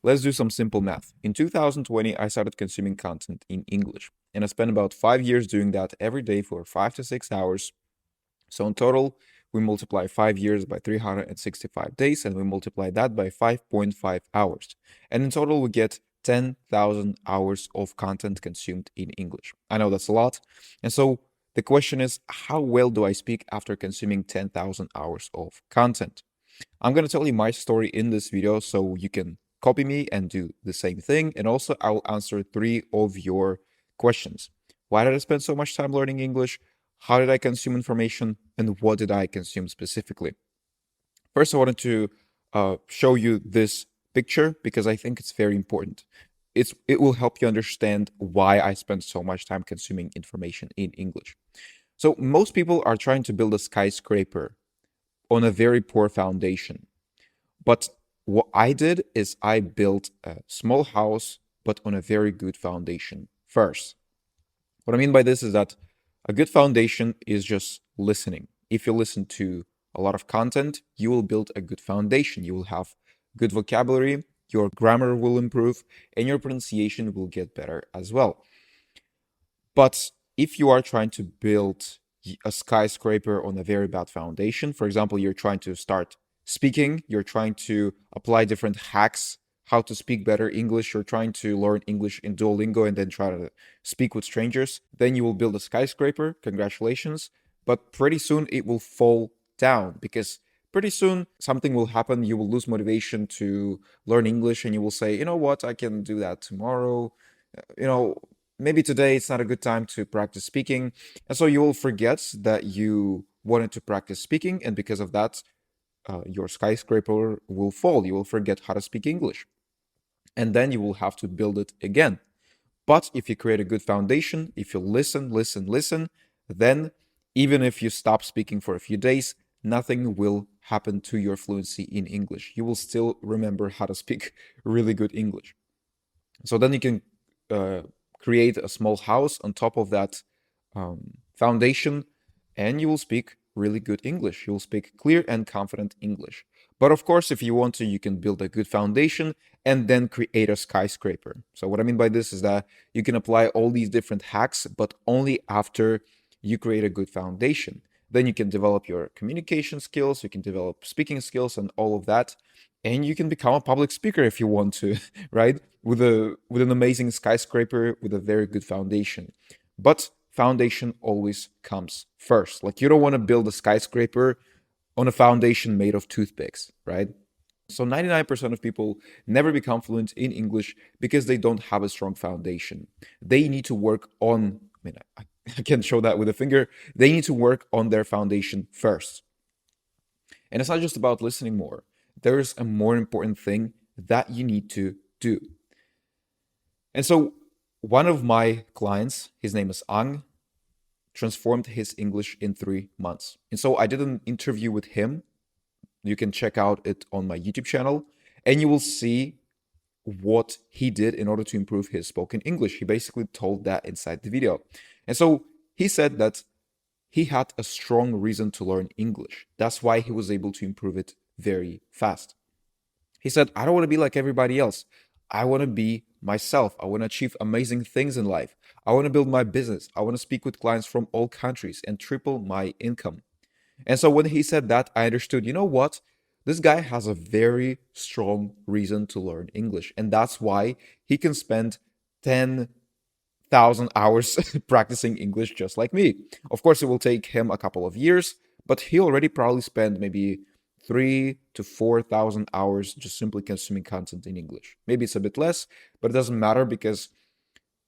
Let's do some simple math. In 2020, I started consuming content in English, and I spent about 5 years doing that every day for 5 to 6 hours. So in total, we multiply 5 years by 365 days, and we multiply that by 5.5 hours. And in total, we get 10,000 hours of content consumed in English. I know that's a lot. And so the question is, how well do I speak after consuming 10,000 hours of content? I'm going to tell you my story in this video so you can copy me and do the same thing. And also, I will answer 3 of your questions. Why did I spend so much time learning English? How did I consume information? And what did I consume specifically? First, I wanted to show you this picture because I think it's very important. It will help you understand why I spend so much time consuming information in English. So most people are trying to build a skyscraper on a very poor foundation. But what I did is I built a small house, but on a very good foundation first. What I mean by this is that a good foundation is just listening. If you listen to a lot of content, you will build a good foundation. You will have good vocabulary, your grammar will improve, and your pronunciation will get better as well. But if you are trying to build a skyscraper on a very bad foundation, for example, you're trying to start speaking, you're trying to apply different hacks, how to speak better English, you're trying to learn English in Duolingo and then try to speak with strangers, then you will build a skyscraper. Congratulations. But pretty soon it will fall down because pretty soon something will happen. You will lose motivation to learn English and you will say, you know what, I can do that tomorrow. You know, maybe today it's not a good time to practice speaking. And so you will forget that you wanted to practice speaking. And because of that, your skyscraper will fall. You will forget how to speak English. And then you will have to build it again. But if you create a good foundation, if you listen, then even if you stop speaking for a few days, nothing will happen to your fluency in English. You will still remember how to speak really good English. So then you can create a small house on top of that foundation, and you will speak really good English. You will speak clear and confident English. But of course, if you want to, you can build a good foundation and then create a skyscraper. So what I mean by this is that you can apply all these different hacks, but only after you create a good foundation. Then you can develop your communication skills, you can develop speaking skills and all of that. And you can become a public speaker if you want to, right? With an amazing skyscraper with a very good foundation. But foundation always comes first. Like you don't want to build a skyscraper on a foundation made of toothpicks, right? So 99% of people never become fluent in English because they don't have a strong foundation. They need to work on, I mean, I can't show that with a finger. They need to work on their foundation first. And it's not just about listening more. There's a more important thing that you need to do. And so one of my clients, his name is Ang, transformed his English in 3 months. And so I did an interview with him. You can check out it on my YouTube channel, and you will see what he did in order to improve his spoken English. He basically told that inside the video. And so he said that he had a strong reason to learn English. That's why he was able to improve it very fast. He said, I don't want to be like everybody else. I want to be myself. I want to achieve amazing things in life. I want to build my business. I want to speak with clients from all countries and triple my income. And so when he said that, I understood, you know what? This guy has a very strong reason to learn English. And that's why he can spend 10,000 hours practicing English just like me. Of course, it will take him a couple of years, but he already probably spent maybe 3 to 4,000 hours just simply consuming content in English. Maybe it's a bit less, but it doesn't matter because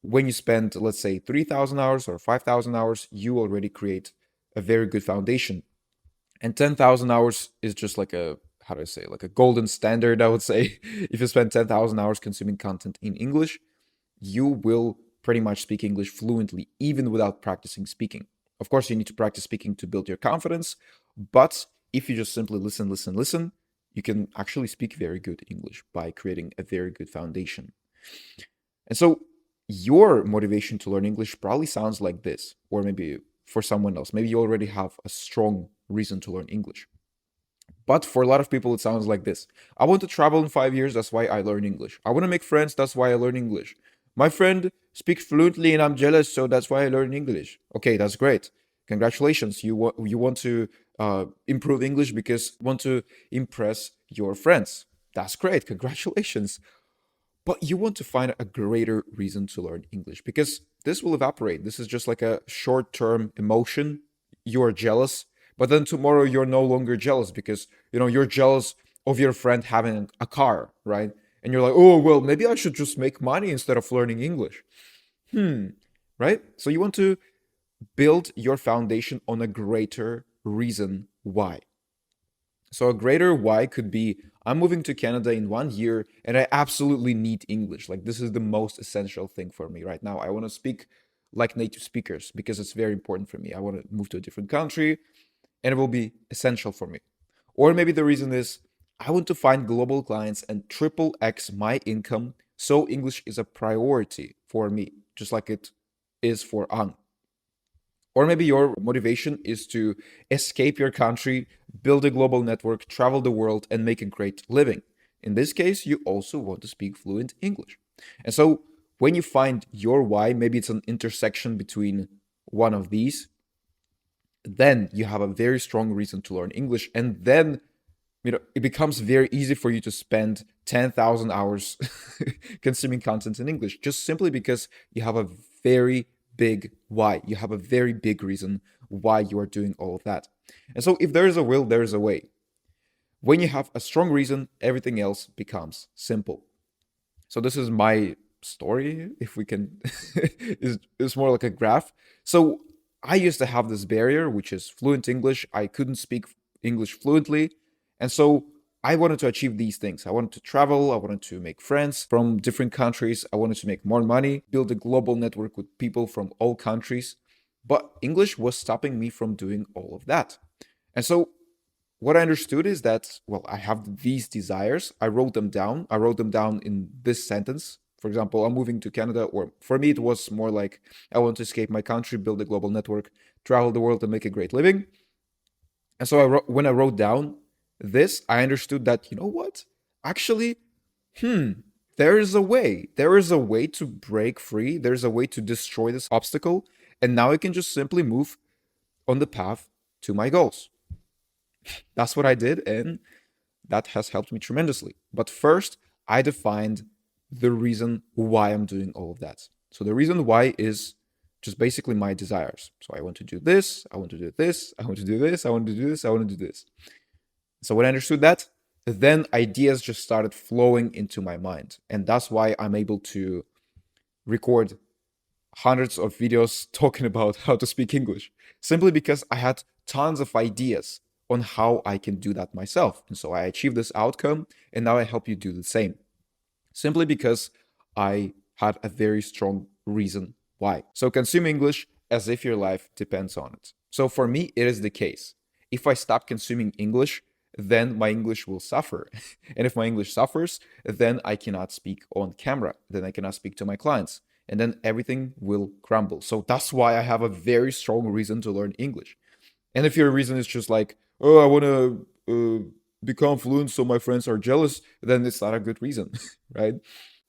when you spend, let's say, 3,000 hours or 5,000 hours, you already create a very good foundation. And 10,000 hours is just like a, how do I say, like a golden standard, I would say. If you spend 10,000 hours consuming content in English, you will pretty much speak English fluently, even without practicing speaking. Of course, you need to practice speaking to build your confidence, but if you just simply listen, you can actually speak very good English by creating a very good foundation. And so your motivation to learn English probably sounds like this, or maybe for someone else. Maybe you already have a strong reason to learn English. But for a lot of people, it sounds like this. I want to travel in 5 years, that's why I learn English. I want to make friends, that's why I learn English. My friend speaks fluently and I'm jealous, so that's why I learn English. Okay, that's great. Congratulations. You want to improve English because you want to impress your friends. That's great. Congratulations. But you want to find a greater reason to learn English because this will evaporate. This is just like a short term emotion. You are jealous, but then tomorrow you're no longer jealous because you're jealous of your friend having a car, right? And you're like, oh, well, maybe I should just make money instead of learning English. Right? So you want to build your foundation on a greater reason why. So a greater why could be I'm moving to Canada in 1 year and I absolutely need English. Like this is the most essential thing for me right now. I want to speak like native speakers because it's very important for me. I want to move to a different country and it will be essential for me. Or maybe the reason is I want to find global clients and triple X my income so English is a priority for me, just like it is for Ang. Or maybe your motivation is to escape your country, build a global network, travel the world, and make a great living. In this case, you also want to speak fluent English. And so when you find your why, maybe it's an intersection between one of these, then you have a very strong reason to learn English. And then it becomes very easy for you to spend 10,000 hours consuming content in English just simply because you have a very big why. You have a very big reason why you are doing all of that. And so if there is a will, there is a way. When you have a strong reason, everything else becomes simple. So this is my story, if we can, is more like a graph. So I used to have this barrier, which is fluent English. I couldn't speak English fluently. And so I wanted to achieve these things. I wanted to travel. I wanted to make friends from different countries. I wanted to make more money, build a global network with people from all countries. But English was stopping me from doing all of that. And so what I understood is that, well, I have these desires. I wrote them down. I wrote them down in this sentence. For example, I'm moving to Canada, or for me, it was more like I want to escape my country, build a global network, travel the world, and make a great living. And so when I wrote down this, I understood that, you know what? Actually, there is a way. There is a way to break free. There's a way to destroy this obstacle. And now I can just simply move on the path to my goals. That's what I did, and that has helped me tremendously. But first, I defined the reason why I'm doing all of that. So the reason why is just basically my desires. So I want to do this, I want to do this, I want to do this, I want to do this, I want to do this. So when I understood that, then ideas just started flowing into my mind. And that's why I'm able to record hundreds of videos talking about how to speak English, simply because I had tons of ideas on how I can do that myself. And so I achieved this outcome, and now I help you do the same, simply because I had a very strong reason why. So consume English as if your life depends on it. So for me, it is the case. If I stop consuming English, then my English will suffer. And if my English suffers, then I cannot speak on camera. Then I cannot speak to my clients. And then everything will crumble. So that's why I have a very strong reason to learn English. And if your reason is just like, oh, I want to become fluent so my friends are jealous, then it's not a good reason, right?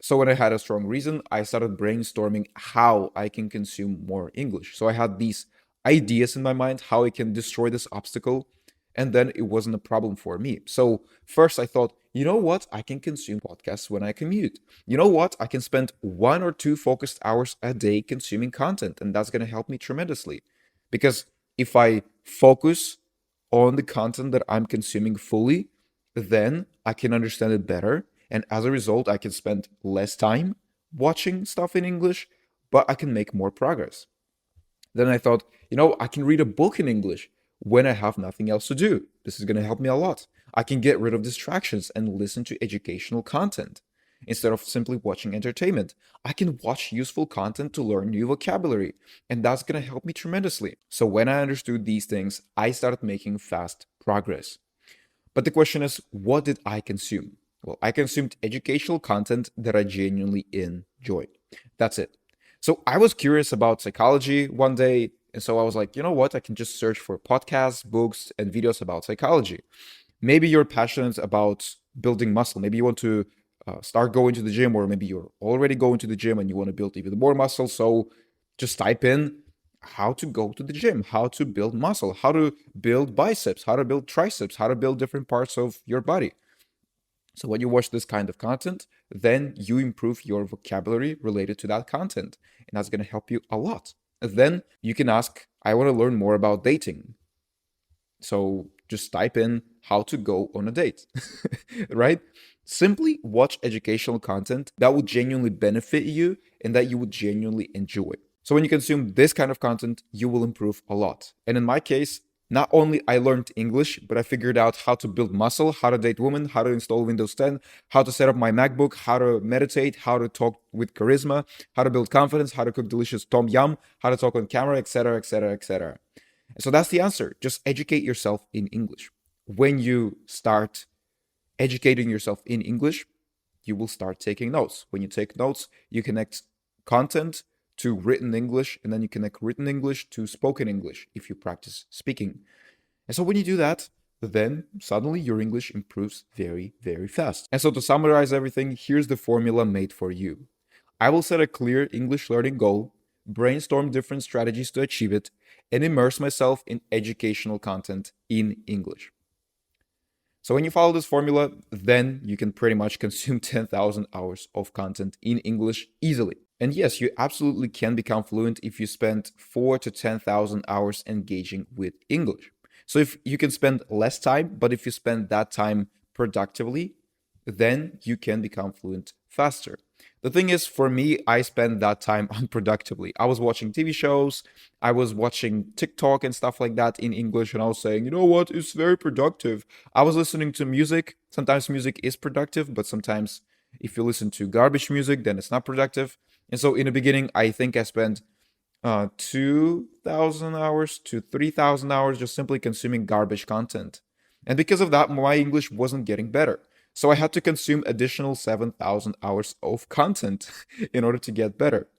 So when I had a strong reason, I started brainstorming how I can consume more English. So I had these ideas in my mind, how I can destroy this obstacle, and then it wasn't a problem for me. So first I thought, you know what? I can consume podcasts when I commute. You know what? I can spend 1 or 2 focused hours a day consuming content, and that's going to help me tremendously. Because if I focus on the content that I'm consuming fully, then I can understand it better. And as a result, I can spend less time watching stuff in English, but I can make more progress. Then I thought, I can read a book in English when I have nothing else to do. This is going to help me a lot. I can get rid of distractions and listen to educational content instead of simply watching entertainment. I can watch useful content to learn new vocabulary, and that's going to help me tremendously. So when I understood these things, I started making fast progress. But the question is, what did I consume? Well, I consumed educational content that I genuinely enjoyed. That's it. So I was curious about psychology one day, and so I was like, you know what? I can just search for podcasts, books, and videos about psychology. Maybe you're passionate about building muscle. Maybe you want to start going to the gym, or maybe you're already going to the gym and you want to build even more muscle. So just type in how to go to the gym, how to build muscle, how to build biceps, how to build triceps, how to build different parts of your body. So when you watch this kind of content, then you improve your vocabulary related to that content. And that's going to help you a lot. And then you can ask, I want to learn more about dating. So just type in how to go on a date, right? Simply watch educational content that will genuinely benefit you and that you would genuinely enjoy. So when you consume this kind of content, you will improve a lot. And in my case, not only I learned English, but I figured out how to build muscle, how to date women, how to install Windows 10, how to set up my MacBook, how to meditate, how to talk with charisma, how to build confidence, how to cook delicious tom yum, how to talk on camera, etc., etc., etc. So that's the answer. Just educate yourself in English. When you start educating yourself in English, you will start taking notes. When you take notes, you connect content to written English, and then you connect written English to spoken English if you practice speaking. And so when you do that, then suddenly your English improves very, very fast. And so to summarize everything, here's the formula made for you. I will set a clear English learning goal, brainstorm different strategies to achieve it, and immerse myself in educational content in English. So when you follow this formula, then you can pretty much consume 10,000 hours of content in English easily. And yes, you absolutely can become fluent if you spend 4 to 10,000 hours engaging with English. So if you can spend less time, but if you spend that time productively, then you can become fluent faster. The thing is, for me, I spend that time unproductively. I was watching TV shows, I was watching TikTok and stuff like that in English, and I was saying, you know what, it's very productive. I was listening to music. Sometimes music is productive, but sometimes if you listen to garbage music, then it's not productive. And so in the beginning, I think I spent 2,000 hours to 3,000 hours just simply consuming garbage content. And because of that, my English wasn't getting better. So I had to consume additional 7,000 hours of content in order to get better.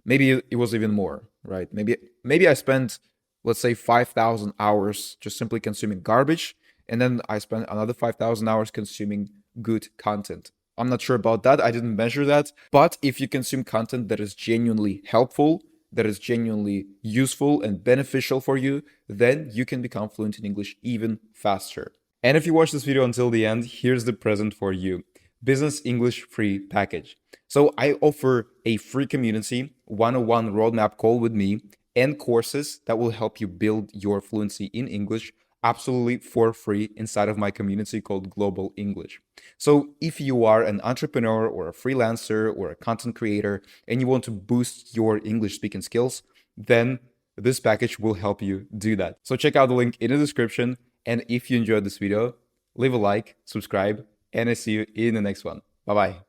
Maybe it was even more, right? Maybe I spent, let's say, 5,000 hours just simply consuming garbage, and then I spent another 5,000 hours consuming good content. I'm not sure about that. I didn't measure that. But if you consume content that is genuinely helpful, that is genuinely useful and beneficial for you, then you can become fluent in English even faster. And if you watch this video until the end, here's the present for you. Business English free package. So I offer a free community, one-on-one roadmap call with me, and courses that will help you build your fluency in English absolutely for free inside of my community called Global English. So if you are an entrepreneur or a freelancer or a content creator and you want to boost your English speaking skills, then this package will help you do that. So check out the link in the description. And if you enjoyed this video, leave a like, subscribe, and I see you in the next one. Bye-bye.